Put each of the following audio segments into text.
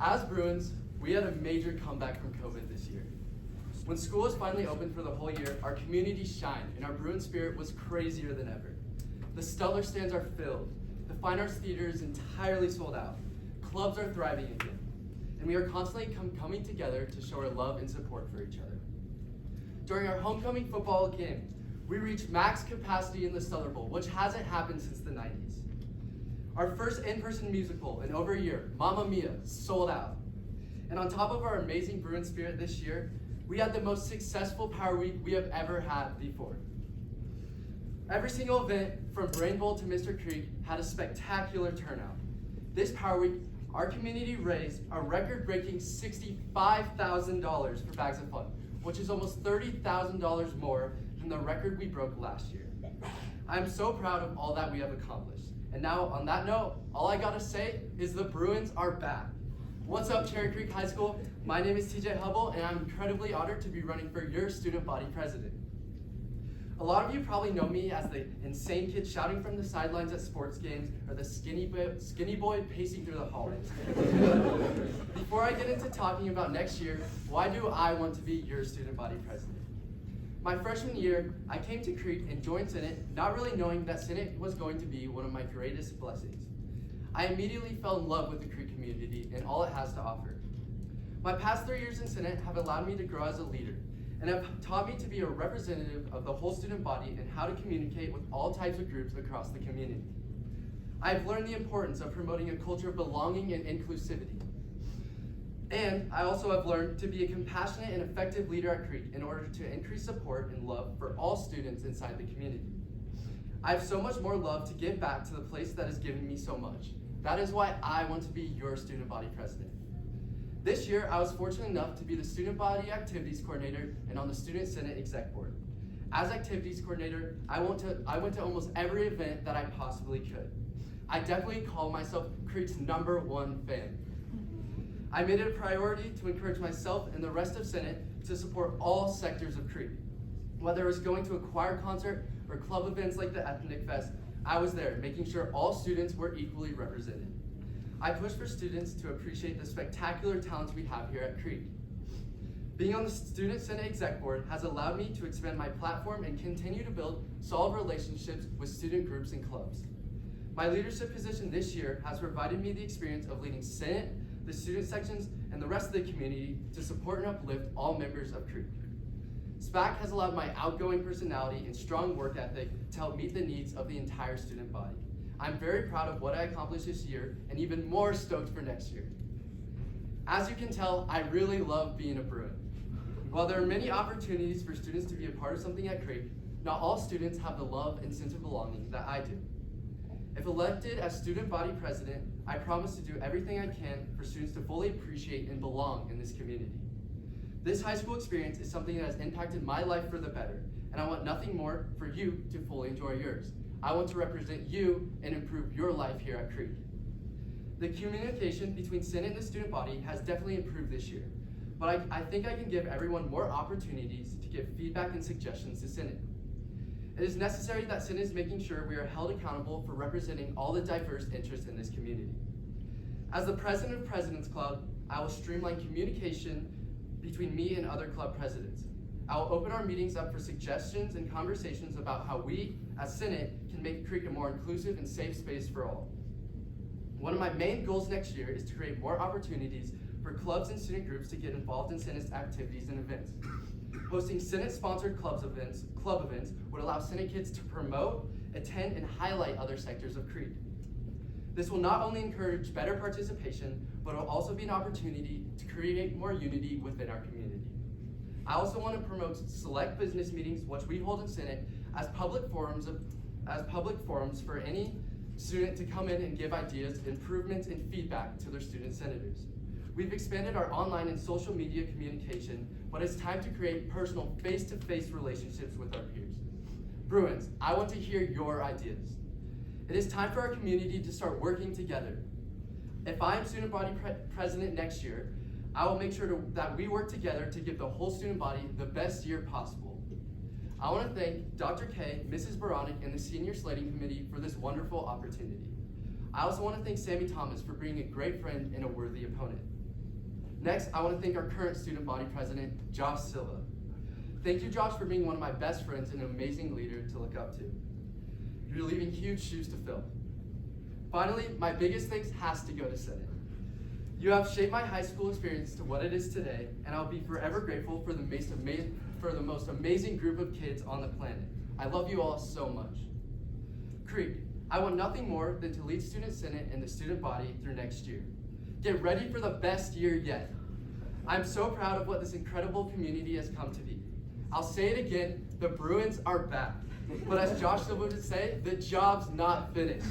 As Bruins, we had a major comeback from COVID this year. When school was finally open for the whole year, our community shined and our Bruin spirit was crazier than ever. The Stellar stands are filled. The Fine Arts Theater is entirely sold out. Clubs are thriving again. And we are constantly coming together to show our love and support for each other. During our homecoming football game, we reached max capacity in the Stellar Bowl, which hasn't happened since the 90s. Our first in-person musical in over a year, Mamma Mia, sold out. And on top of our amazing Bruin spirit this year, we had the most successful Power Week we have ever had before. Every single event, from Brain Bowl to Mr. Creek, had a spectacular turnout. This Power Week, our community raised a record-breaking $65,000 for Bags of Fun, which is almost $30,000 more than the record we broke last year. I'm so proud of all that we have accomplished. And now, on that note, all I gotta say is the Bruins are back. What's up, Cherry Creek High School? My name is TJ Hubble, and I'm incredibly honored to be running for your student body president. A lot of you probably know me as the insane kid shouting from the sidelines at sports games, or the skinny boy pacing through the hallways. Before I get into talking about next year, why do I want to be your student body president? My freshman year, I came to Creek and joined Senate, not really knowing that Senate was going to be one of my greatest blessings. I immediately fell in love with the Creek community and all it has to offer. My past 3 years in Senate have allowed me to grow as a leader, and have taught me to be a representative of the whole student body and how to communicate with all types of groups across the community. I've learned the importance of promoting a culture of belonging and inclusivity. And I also have learned to be a compassionate and effective leader at Creek in order to increase support and love for all students inside the community. I have so much more love to give back to the place that has given me so much. That is why I want to be your student body president. This year, I was fortunate enough to be the student body activities coordinator and on the student senate exec board. As activities coordinator, I went to almost every event that I possibly could. I definitely call myself Creek's #1 fan. I made it a priority to encourage myself and the rest of Senate to support all sectors of Creek. Whether it was going to a choir concert or club events like the Ethnic Fest, I was there, making sure all students were equally represented. I pushed for students to appreciate the spectacular talents we have here at Creek. Being on the Student Senate Exec Board has allowed me to expand my platform and continue to build solid relationships with student groups and clubs. My leadership position this year has provided me the experience of leading Senate, the student sections, and the rest of the community to support and uplift all members of Creek. SPAC has allowed my outgoing personality and strong work ethic to help meet the needs of the entire student body. I'm very proud of what I accomplished this year and even more stoked for next year. As you can tell, I really love being a Bruin. While there are many opportunities for students to be a part of something at Creek, not all students have the love and sense of belonging that I do. If elected as student body president, I promise to do everything I can for students to fully appreciate and belong in this community. This high school experience is something that has impacted my life for the better, and I want nothing more for you to fully enjoy yours. I want to represent you and improve your life here at Creek. The communication between Senate and the student body has definitely improved this year, but I think I can give everyone more opportunities to give feedback and suggestions to Senate. It is necessary that Senate is making sure we are held accountable for representing all the diverse interests in this community. As the president of President's Club, I will streamline communication between me and other club presidents. I will open our meetings up for suggestions and conversations about how we, as Senate, can make Creek a more inclusive and safe space for all. One of my main goals next year is to create more opportunities for clubs and student groups to get involved in Senate's activities and events. Hosting Senate-sponsored club events would allow Senate kids to promote, attend, and highlight other sectors of Creek. This will not only encourage better participation, but it will also be an opportunity to create more unity within our community. I also want to promote select business meetings, which we hold in Senate, as public forums for any student to come in and give ideas, improvements, and feedback to their student senators. We've expanded our online and social media communication, but it's time to create personal face-to-face relationships with our peers. Bruins, I want to hear your ideas. It is time for our community to start working together. If I am student body president next year, I will make sure that we work together to give the whole student body the best year possible. I want to thank Dr. K, Mrs. Baranik, and the Senior Slating Committee for this wonderful opportunity. I also want to thank Sammy Thomas for being a great friend and a worthy opponent. Next, I want to thank our current student body president, Josh Silva. Thank you, Josh, for being one of my best friends and an amazing leader to look up to. You're leaving huge shoes to fill. Finally, my biggest thanks has to go to Senate. You have shaped my high school experience to what it is today, and I'll be forever grateful for the most amazing group of kids on the planet. I love you all so much. Creek, I want nothing more than to lead Student Senate and the student body through next year. Get ready for the best year yet. I'm so proud of what this incredible community has come to be. I'll say it again, the Bruins are back. But as Josh Silva would say, the job's not finished.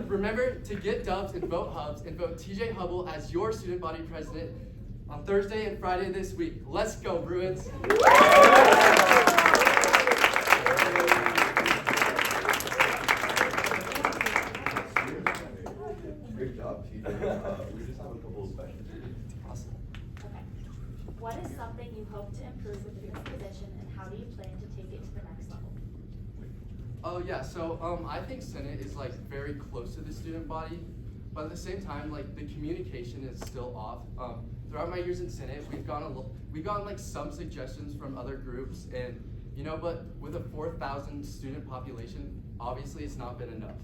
Remember to get dubs and vote Hubs and vote TJ Hubble as your student body president on Thursday and Friday this week. Let's go, Bruins. Great job, TJ. We just have a couple of questions. Awesome. Okay. What is something you hope to improve within this position, and how do you plan to take it to the next level? Oh yeah, so I think Senate is like very close to the student body, but at the same time, like the communication is still off. Throughout my years in Senate, we've gotten like some suggestions from other groups, and but with a 4,000 student population, obviously it's not been enough.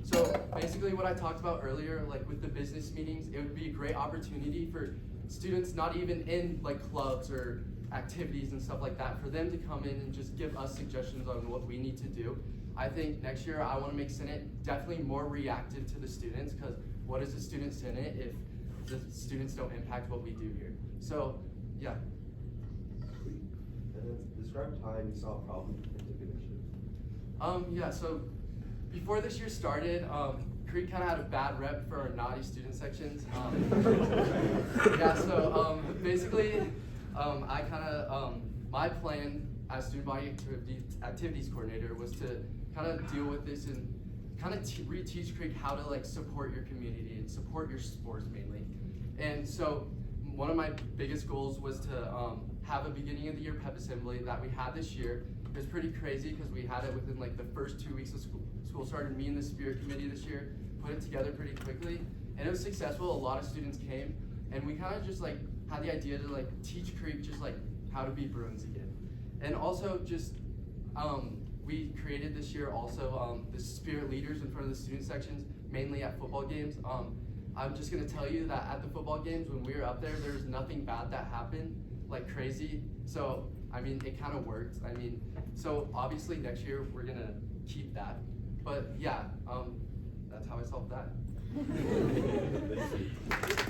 So basically, what I talked about earlier, like with the business meetings, it would be a great opportunity for students not even in like clubs or activities and stuff like that, for them to come in and just give us suggestions on what we need to do. I think next year I want to make Senate definitely more reactive to the students, because what is a student Senate if the students don't impact what we do here? So yeah. Sweet. And then describe a time you saw a problem and took initiative. Yeah, so before this year started, Creek kind of had a bad rep for our naughty student sections. Yeah, so basically, I kind of, my plan as student body activities coordinator was to kind of deal with this and kind of reteach Creek how to like support your community and support your sports mainly. And so one of my biggest goals was to have a beginning of the year pep assembly that we had this year. It was pretty crazy because we had it within like the first 2 weeks of school. School started. Me and the Spirit Committee this year put it together pretty quickly, and it was successful. A lot of students came, and we kind of just like had the idea to like teach Creek just like how to be Bruins again. And also just we created this year also the Spirit leaders in front of the student sections, mainly at football games. I'm just gonna tell you that at the football games, when we were up there was nothing bad that happened, like crazy. So I mean, it kind of worked. I mean, so obviously next year we're gonna keep that. But yeah, that's how I solved that. Thank you.